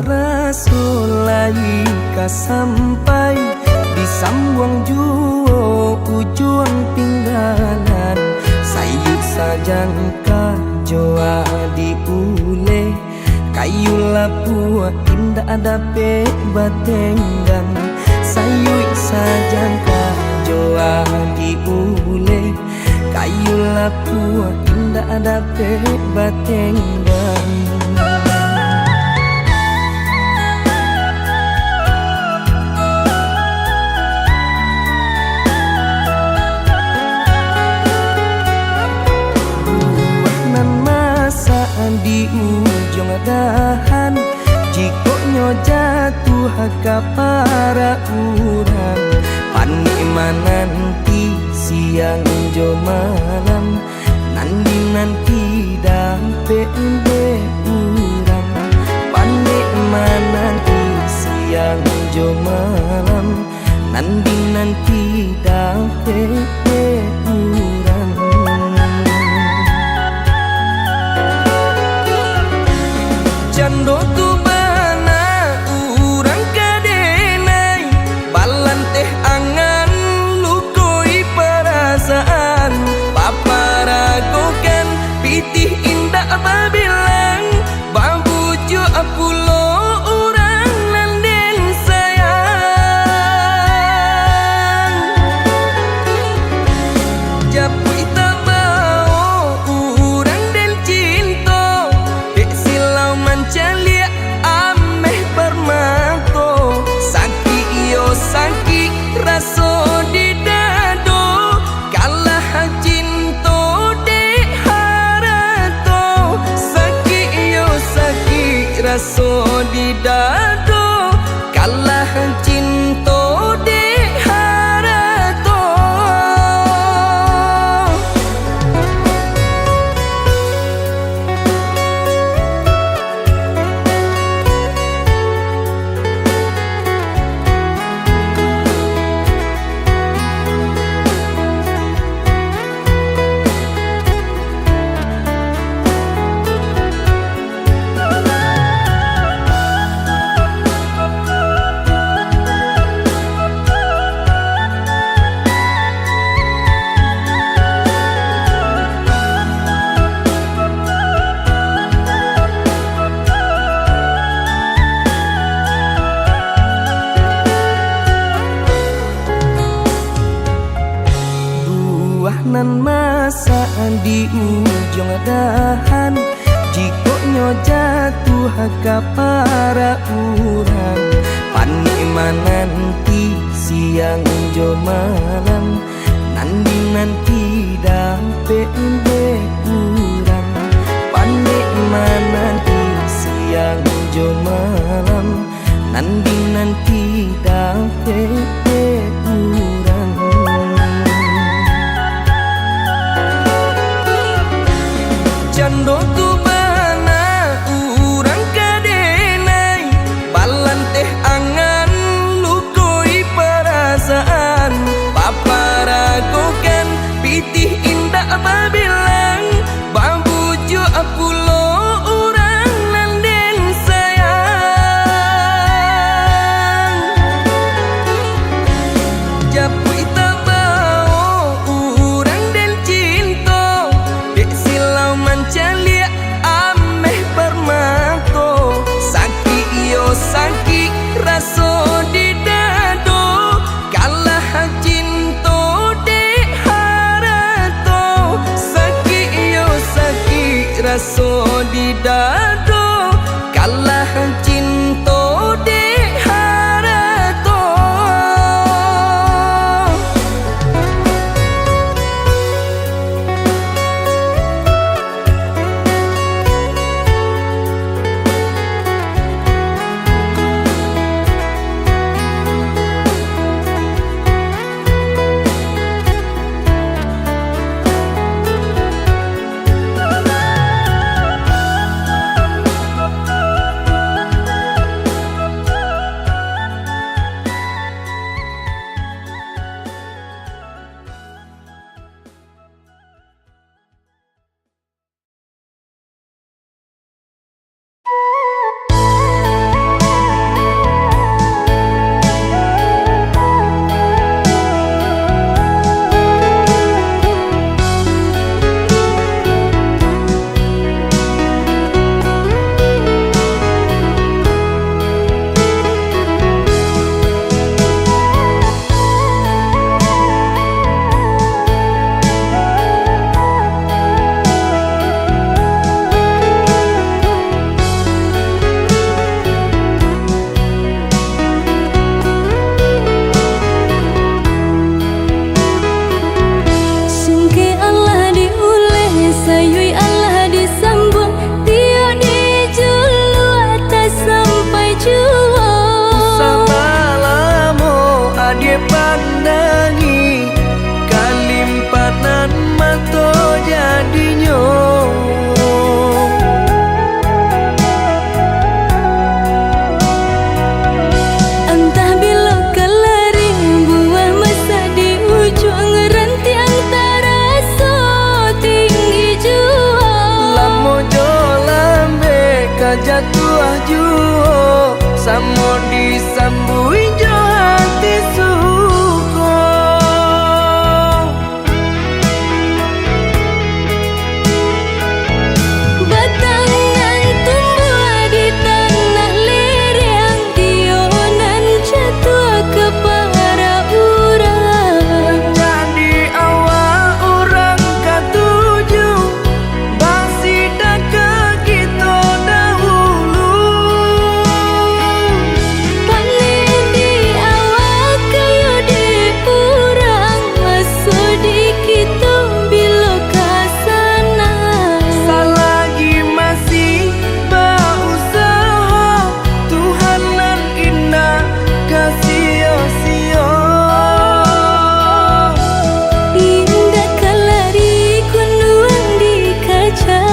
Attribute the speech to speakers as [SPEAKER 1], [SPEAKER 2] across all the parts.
[SPEAKER 1] rasul lai ka sampai disambuang juo ujung pinggalan sayu sajangka joa diule kayu lapua indah dape batenggang sayu sajangka joa diule kayu lapua indah dape batenggang. Di ujung dahan jikonya jatuh ke para urang panima nanti siang jo malam nanti dampe urang panima nanti siang jo malam nanti dampe urang. Jando tu bana urang kadenai balan teh angan lukoi perasaan paparagokan pitih indah babilang babuju apulo urang nanden sayang japui tabao urang den cinta dek silau mancalia ameh permato sakit iyo sakit raso di dado kalah cinta dek harato sakit iyo sakit raso di dado kalah cinta dek harato. Nan masa di ujung dahan jikonya jatuh ke para urang panima nanti siang jo malam nanti dampe urang panima nanti siang jo malam nanti dampe urang. Jando tu bana urang kadenai balan teh angan lukoi perasaan paparagokan pitih indah babilang babuju apulo urang nanden sayang japui tabao urang den cinta dek silau mancalia tangi kalimpanan mato jadinyo.
[SPEAKER 2] Entah bila kelaring buah masa di ujung rantiang taraso tinggi jua.
[SPEAKER 1] Lamo jo lambe kajatuah juo samo disambui jo hati suko.
[SPEAKER 2] Batangan tumbuh di tanah lereng, tionan jatuh ke para urang.
[SPEAKER 1] Jadi awal orang katuju bangsi dah kita dahulu.
[SPEAKER 2] Panen di awal kayu di urang, masuk di kita bila kasana.
[SPEAKER 1] Selagi masih berusaha Tuhan nan indah kasih-sia.
[SPEAKER 2] Indah kelari kunduan di kaca,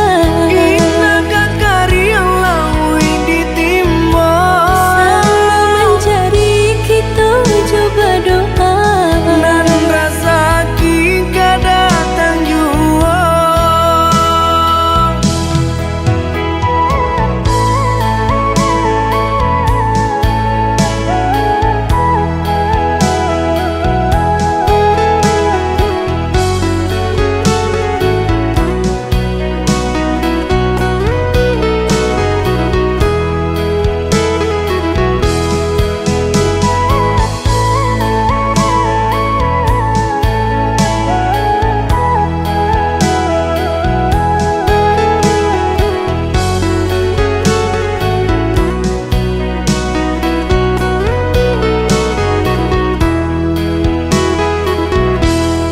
[SPEAKER 1] Indah kakari yang laui ditimba.
[SPEAKER 2] sama mencari kita coba doa.
[SPEAKER 1] Nan rasa kita datang jua.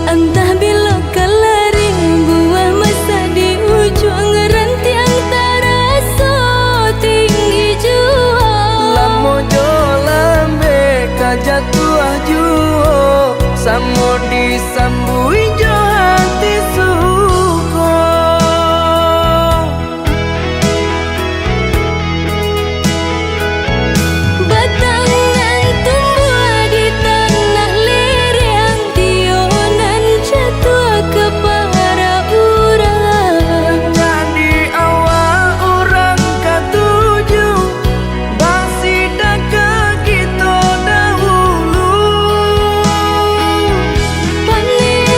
[SPEAKER 2] Entah bila kelaring buah masa di ujung rantiang taraso tinggi jua.
[SPEAKER 1] Lamo jo lambe kajatuah juo samo disambui jo hati suko.
[SPEAKER 2] Batangan tumbuh di tanah lereng, tionan jatuh ke para urang.
[SPEAKER 1] Jadi awal orang katuju bangsi dah kita dahulu.
[SPEAKER 2] Panen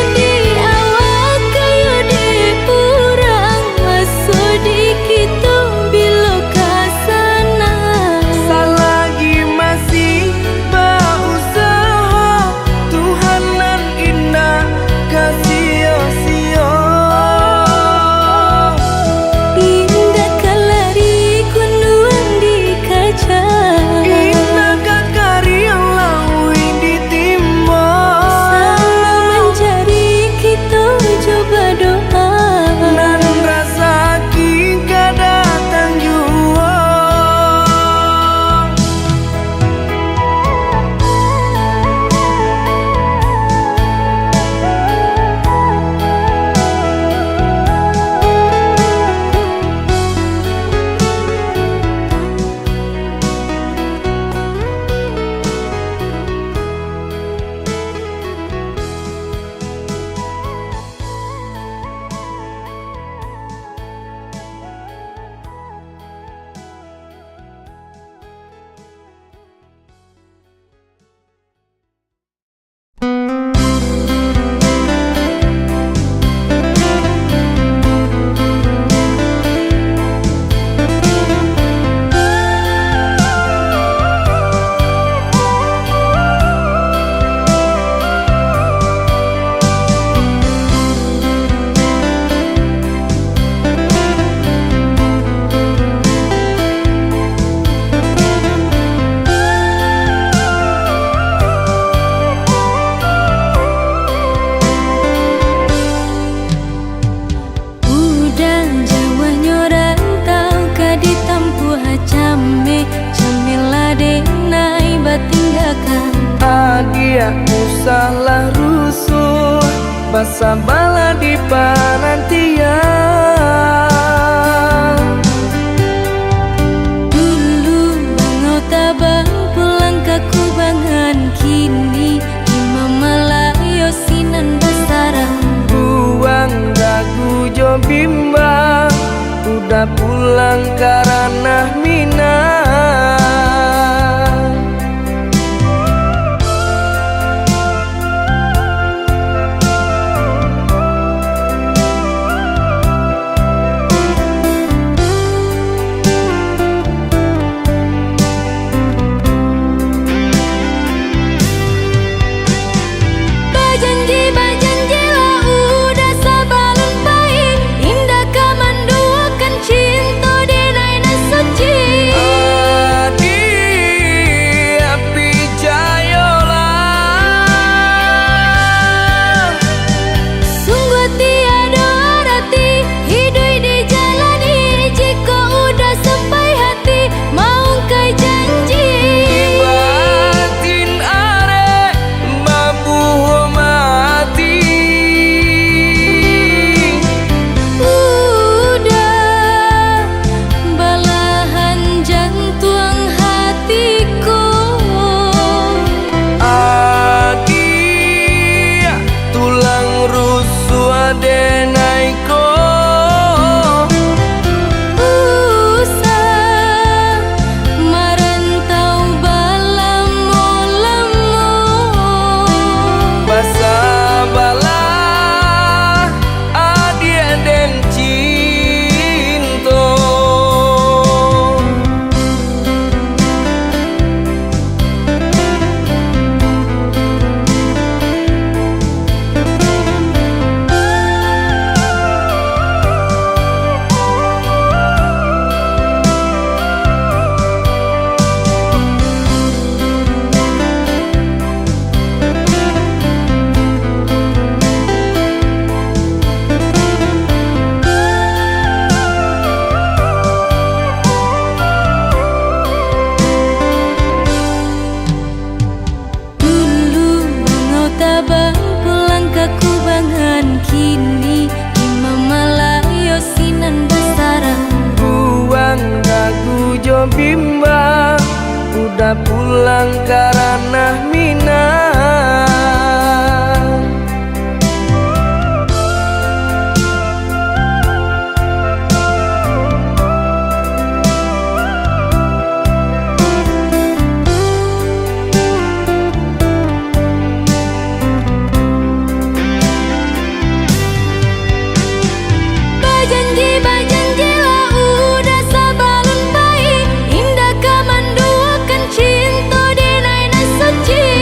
[SPEAKER 1] salah rusuh basa bala di panantian.
[SPEAKER 2] Dulu bangau tabang pulang ke kubangan, kini imam malayo sinan basarang.
[SPEAKER 1] Buang dagu jo bimbang, udah pulang karena Minang.
[SPEAKER 2] Bajanji lah udah sabalun baik, indah kamanduakan cinta di naina suci.
[SPEAKER 1] Adi api jayolah,
[SPEAKER 2] Sungguh tiada arti hidup dijalani, jika udah sampai hati mau kai janji.
[SPEAKER 1] batin are babuh mati.
[SPEAKER 2] Udah balahan jantung hatiku.
[SPEAKER 1] Adi tulang rusuk adenaiko.
[SPEAKER 2] Usah merantau balamo-lamo.
[SPEAKER 1] Basa bala adi den cinto.
[SPEAKER 2] Dulu bangau tabang pulang ke kubangan, kini imam malayo sinan basarang.
[SPEAKER 1] Buang dagu jo bimbang, udah pulang karena Minang.
[SPEAKER 2] Bajanji lah udah sabalun baik, indah kamanduakan cinta di naina suci.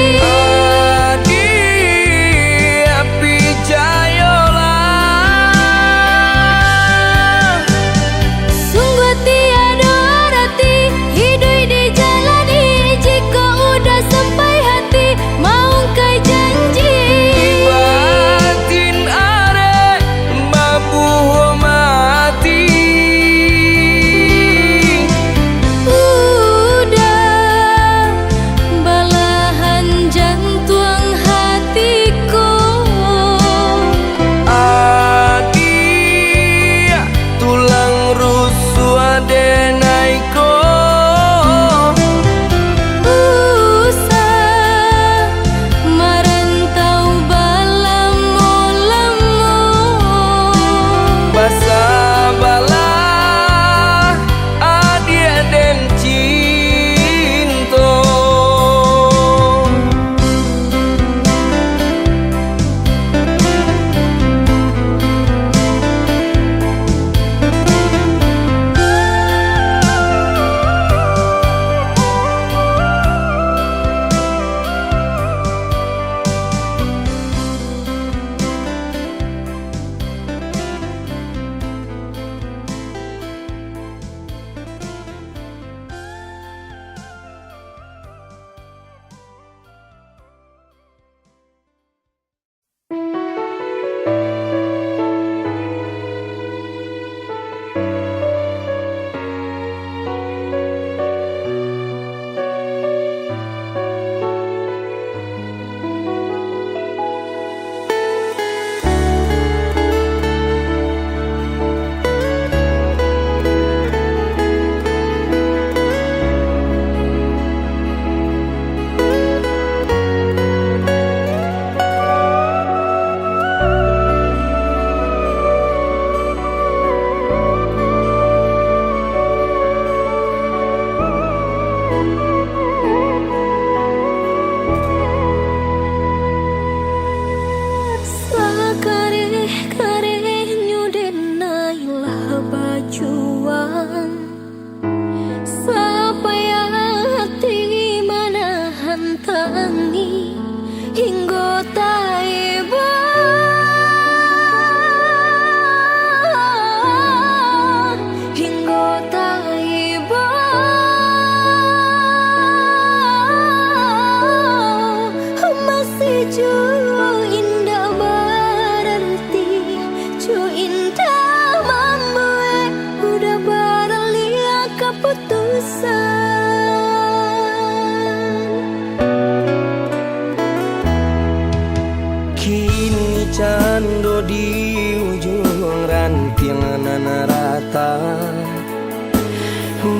[SPEAKER 1] rata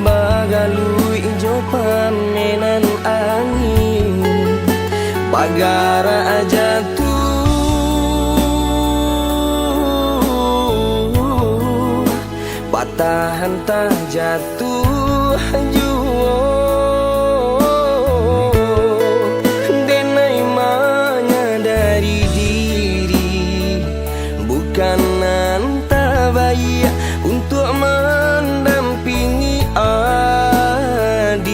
[SPEAKER 1] Bagalu ijo pamenan angin Bagara jatuh Patahan tak jatuh juo Denai menyadari diri Bukan anta bayi untuk mendampingi adik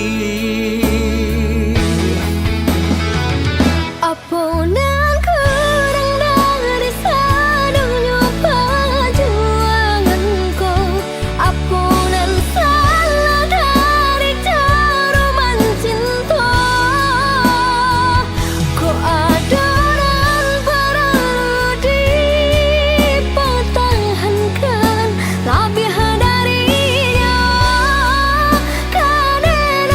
[SPEAKER 2] Apunan kurang dari sadunya perjuanganku Apunan salah dari cara mencinta Ku adonan perlu dipertahankan Lebih darinya kadang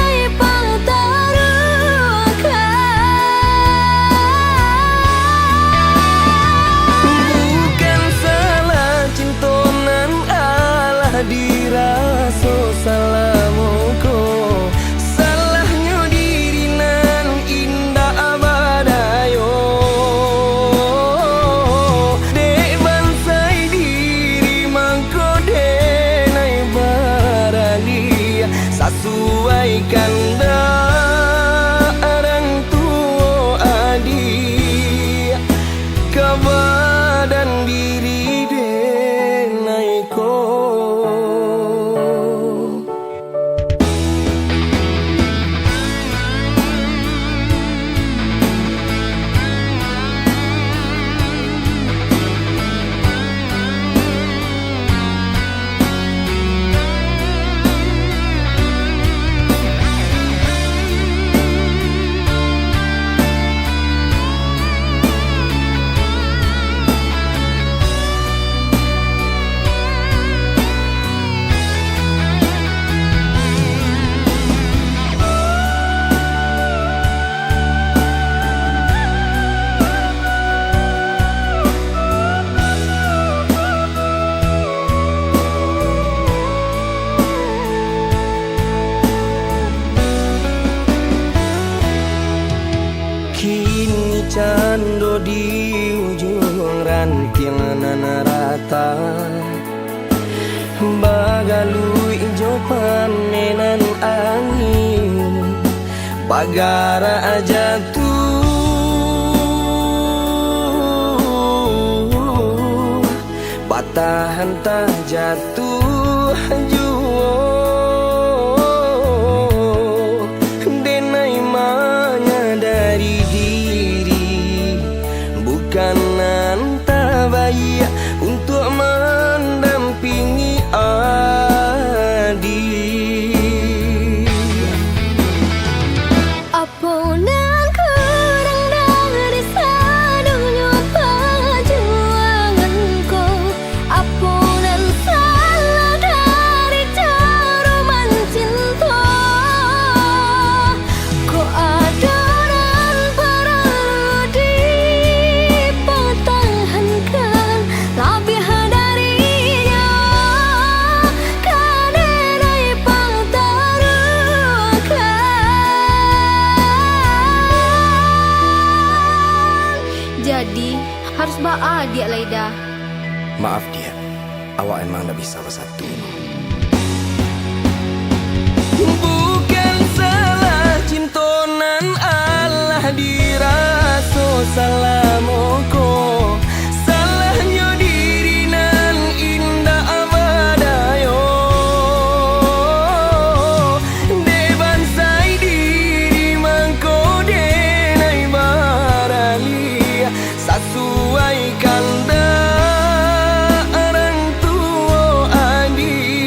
[SPEAKER 1] Bukan salah cintonan Allah diraso salamuko Salahnya diri nan indah abadayo Dek bansai diri mangko denai baralia Sesuaikan orang tua adik Kebadan diri denai ko Kini cando di ujung rantingan rata Bagalu ijo pamenan angin Bagara jatuh Patahan tak jatuh juo Denai menyadari diri Bukan anta bayi untuk mendampingi adik
[SPEAKER 2] Apunan kurang dari sadunya perjuanganku Apunan salah dari cara mencinta Ku adonan perlu dipertahankan Lebih darinya kadang Jadi harus baadik Laida.
[SPEAKER 1] Maaf dia, awak emang tak bisa bersatu. Bukan salah cintonan Allah diraso salamoko Salahnya diri nan indah abadayo Deban sai diri mangko denai baralia Sesuaikan orang tua adik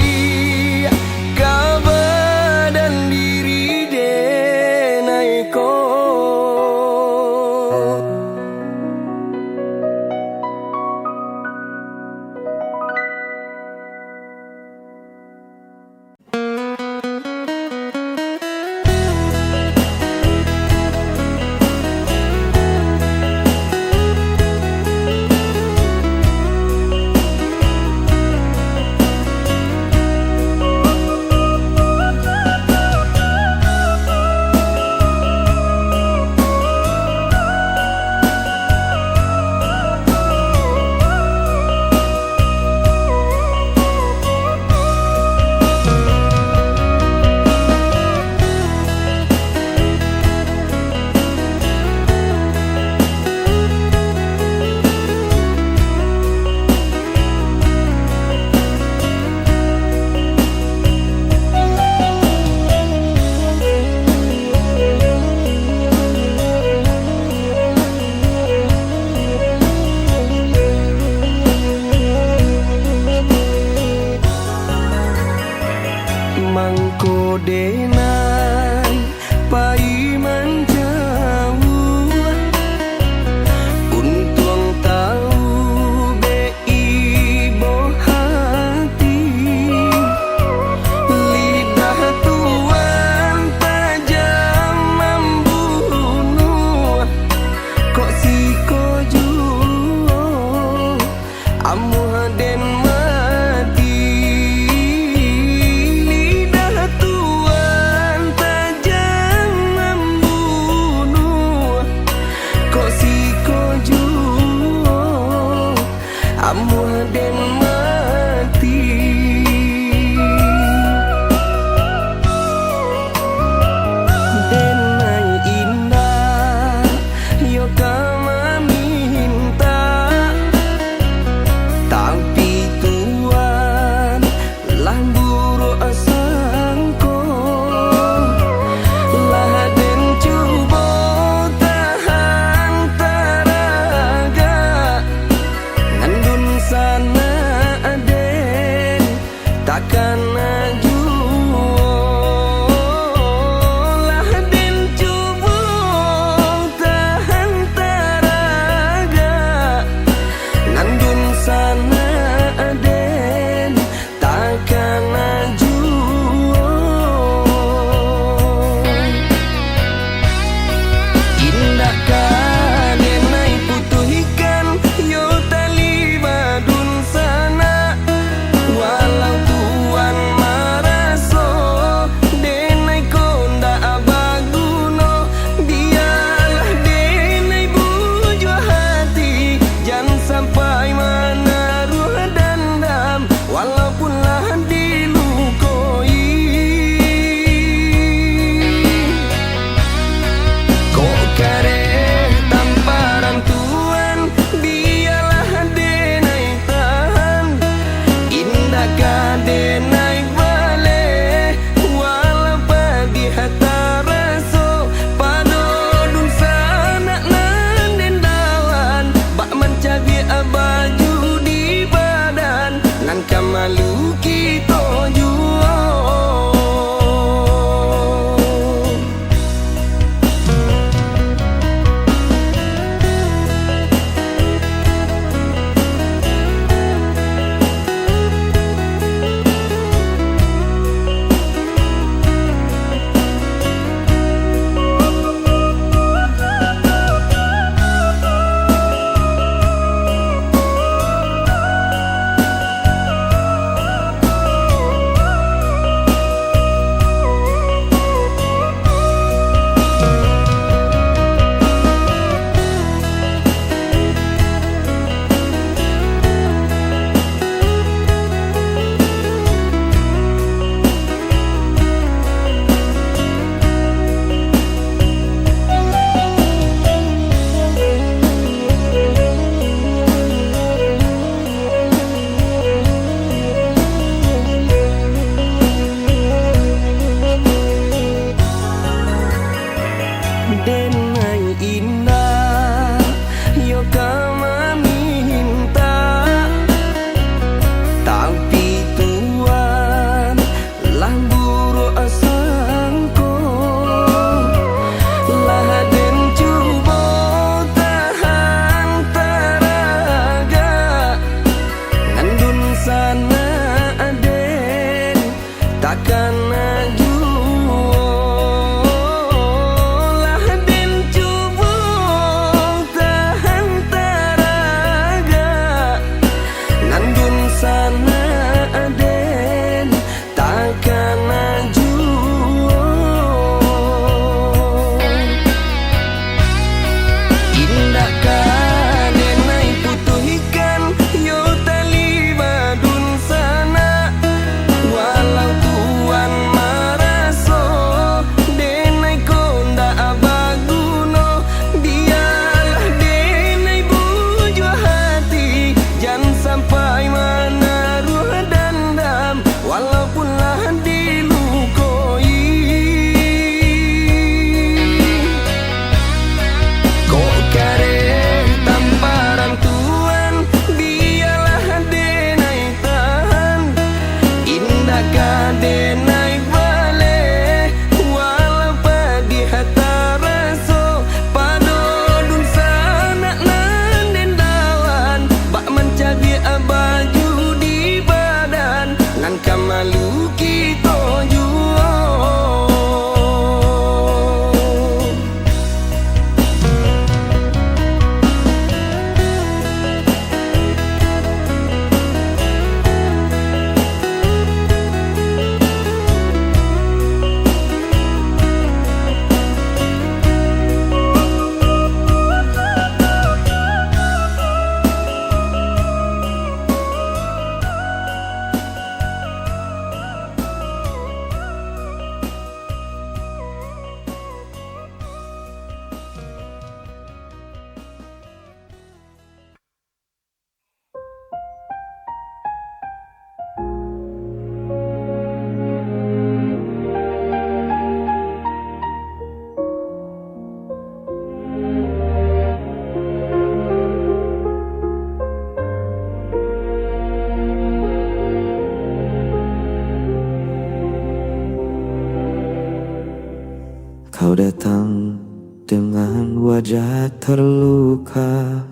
[SPEAKER 3] datang dengan wajah terluka,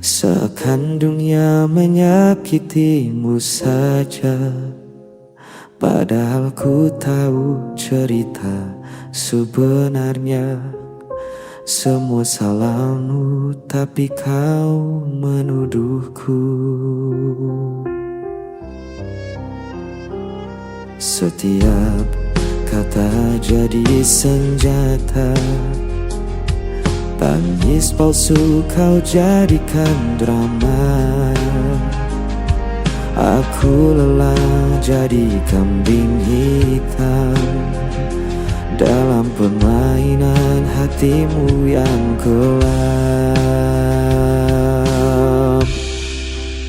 [SPEAKER 3] seakan dunia menyakitimu saja. Padahal ku tahu cerita sebenarnya. Semua salahmu tapi kau menuduhku. Setiap kata jadi senjata, tangis palsu kau jadikan drama. Aku lelah jadi kambing hitam dalam permainan hatimu yang gelap.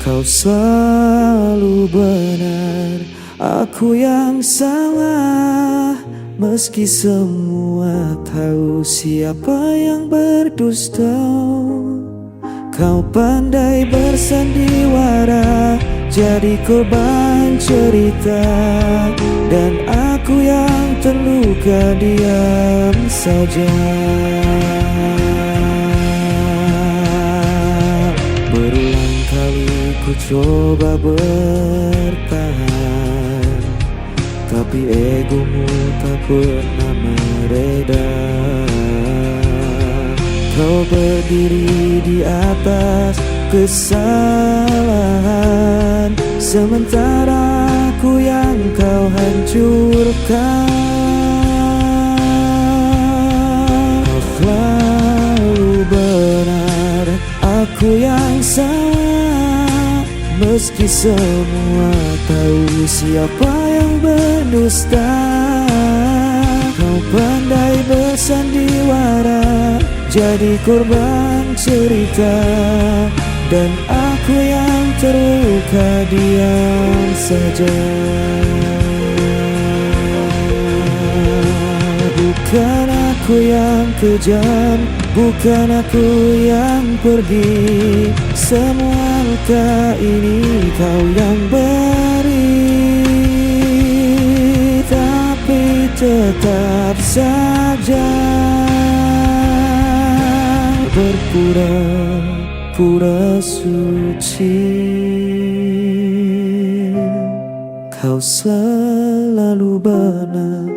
[SPEAKER 3] Kau selalu benar, aku yang salah. Meski semua tahu siapa yang berdusta, kau pandai bersandiwara, jadi korban cerita. Dan aku yang terluka diam saja. Berulang kali ku coba bertahan, tapi egomu tak pernah mereda. Kau berdiri di atas kesalahan, sementara aku yang kau hancurkan. Kau selalu benar, aku yang salah. Meski semua tahu siapa yang berdusta, kau pandai bersandiwara, jadi korban cerita. Dan aku yang terluka diam saja. Bukan aku yang kejam, bukan aku yang pergi. Semua luka ini kau yang beri, tapi tetap saja berpura-pura suci. Kau selalu benar,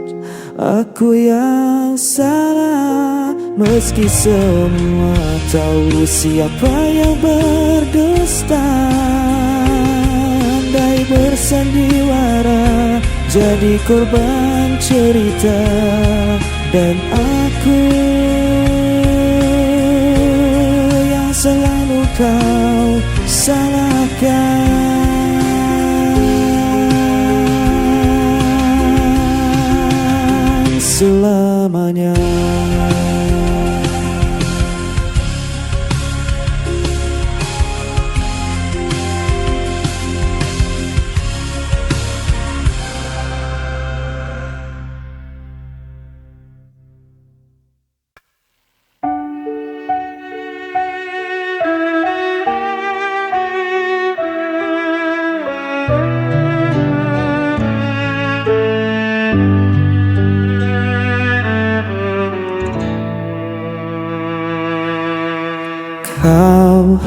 [SPEAKER 3] aku yang salah. Meski semua tahu siapa yang berdusta, andai bersandiwara, jadi korban cerita. Dan aku yang selalu kau salahkan selamanya. Kau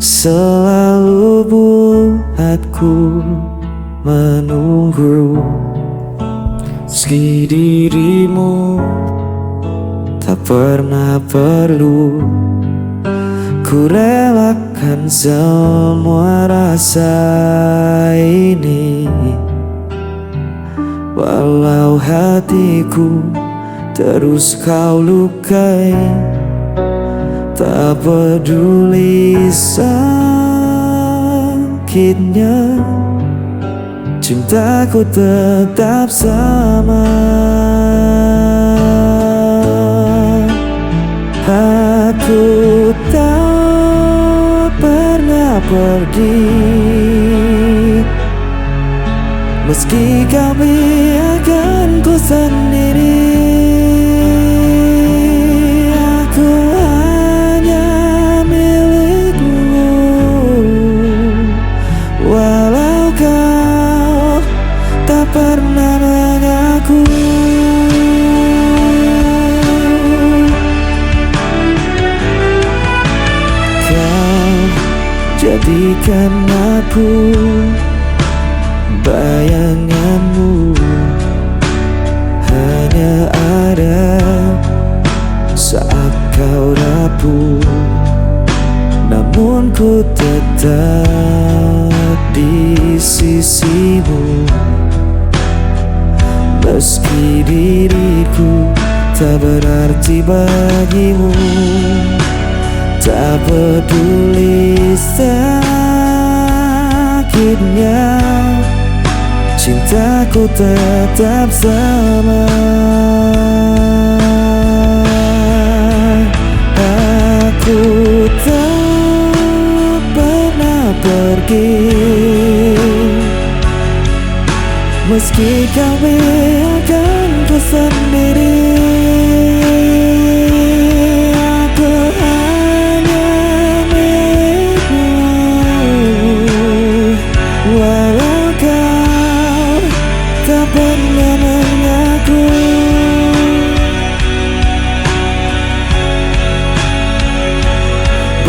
[SPEAKER 3] selalu buatku menunggu, meski dirimu tak pernah perlu. Ku relakan semua rasa ini, walau hatiku terus kau lukai. Tak peduli sakitnya, cintaku tetap sama. Aku tak pernah pergi, meski kau biarkanku sendiri. Pernah mengaku tinggalkan aku. Bayanganmu hanya ada saat kau rapuh, namun ku tetap di sisimu. Meski diriku tak berarti bagimu, tak peduli sakitnya, cintaku tetap sama. Aku tak pernah pergi, meski kau biarkan ku sendiri. Aku hanya milikmu, walau kau tak pernah mengaku.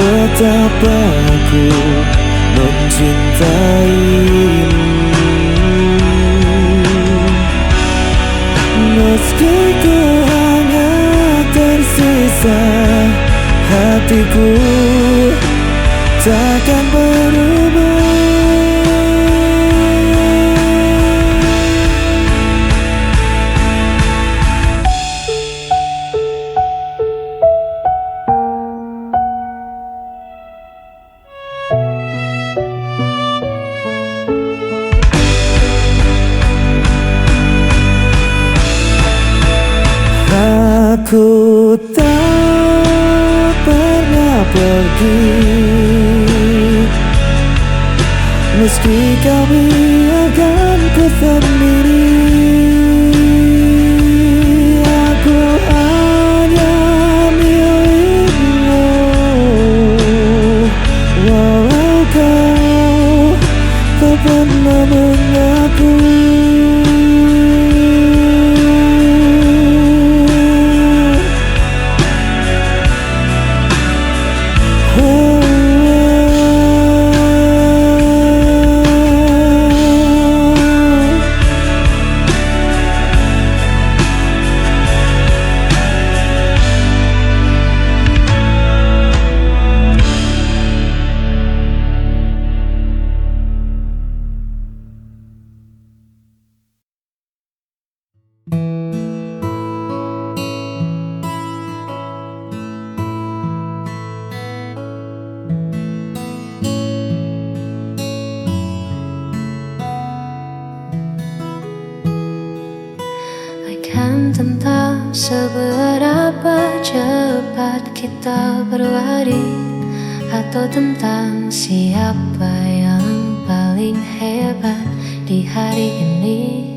[SPEAKER 3] Betapa aku mencintaimu, meski ku hanya tersisa, hatiku takkan berubah. Aku tak pernah pergi, meski kau biarkan ku sendiri. Aku hanya milikmu, walau kau tak pernah mengaku.
[SPEAKER 2] Kan tentang seberapa cepat kita berlari, atau tentang siapa yang paling hebat di hari ini.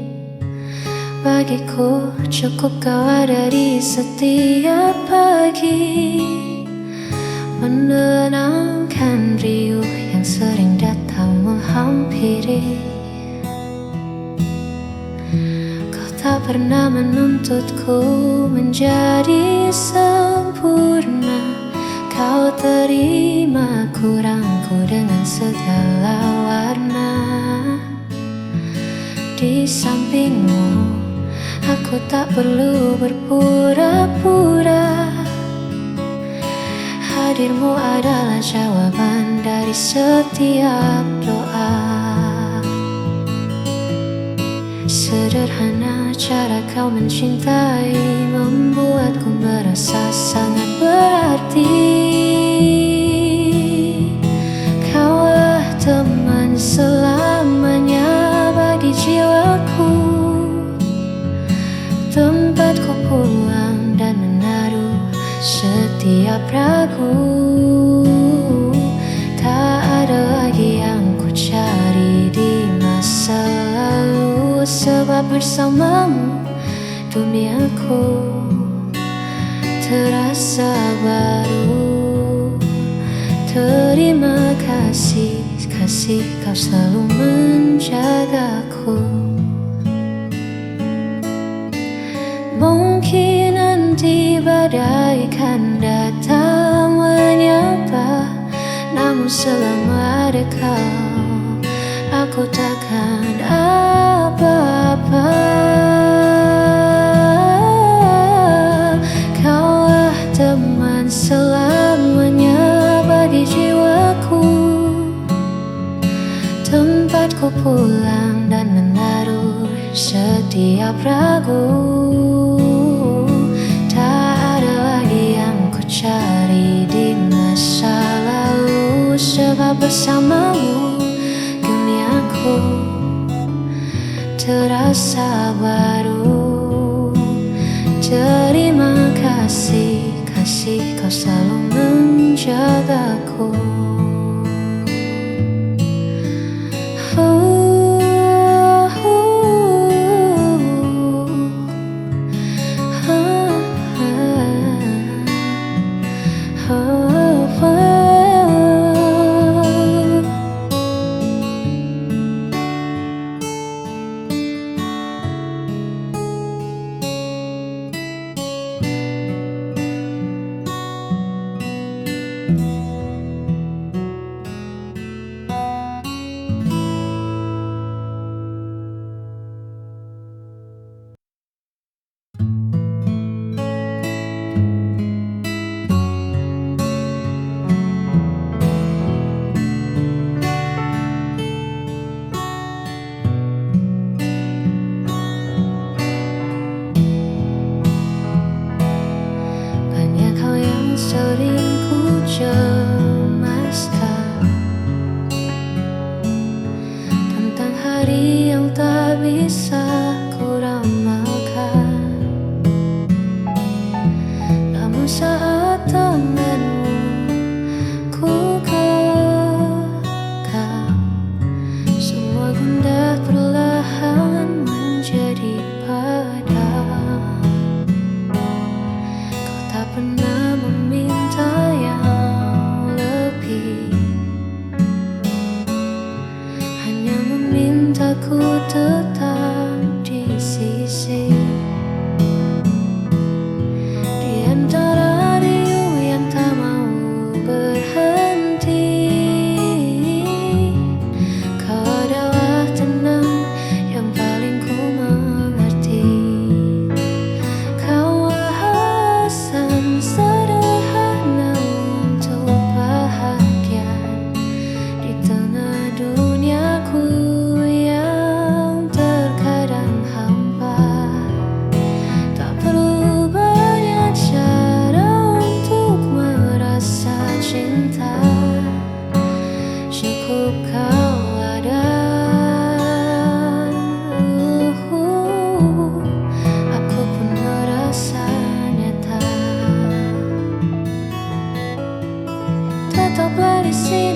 [SPEAKER 2] Bagiku cukup kau ada di setiap pagi, menenangkan riuh yang sering datang menghampiri. Tak pernah menuntutku menjadi sempurna, kau terima kurangku dengan segala warna. Di sampingmu, aku tak perlu berpura-pura. Hadirmu adalah jawaban dari setiap doa. Sederhana cara kau mencintai, membuatku merasa sangat berarti. Kaulah teman selamanya bagi jiwaku, tempatku pulang dan menaruh setiap ragu. Tak ada lagi yang ku cari di masa lalu, sebab bersamamu duniaku terasa baru. Terima kasih, kasih kau selalu menjagaku. Mungkin nanti badai kan datang menyapa, namun selama ada kau, aku takkan apa-apa. Kaulah teman selamanya bagi jiwaku, tempatku pulang dan menaruh setiap ragu. Tak ada lagi yang ku cari di masa lalu, sebab bersamamu duniaku terasa baru. Terima kasih, kasih kau selalu menjagaku. Sering ku cemaskan tentang hari yang tak bisa ku ramalkan. Namun saat tanganmu ku genggam, semua gundah perlahan menjadi padam. Kau tak pernah meminta yang lebih, hanya memintaku tetap di sisi. Di antara riuh yang tak mau berhenti, kau adalah tenang yang paling ku mengerti. Kau alasan sederhana untuk bahagia di tengah duniaku yang terkadang hampa. Tak perlu banyak cara untuk merasa cinta, cukup kau ada. Aku pun merasa nyata. Tetaplah di sini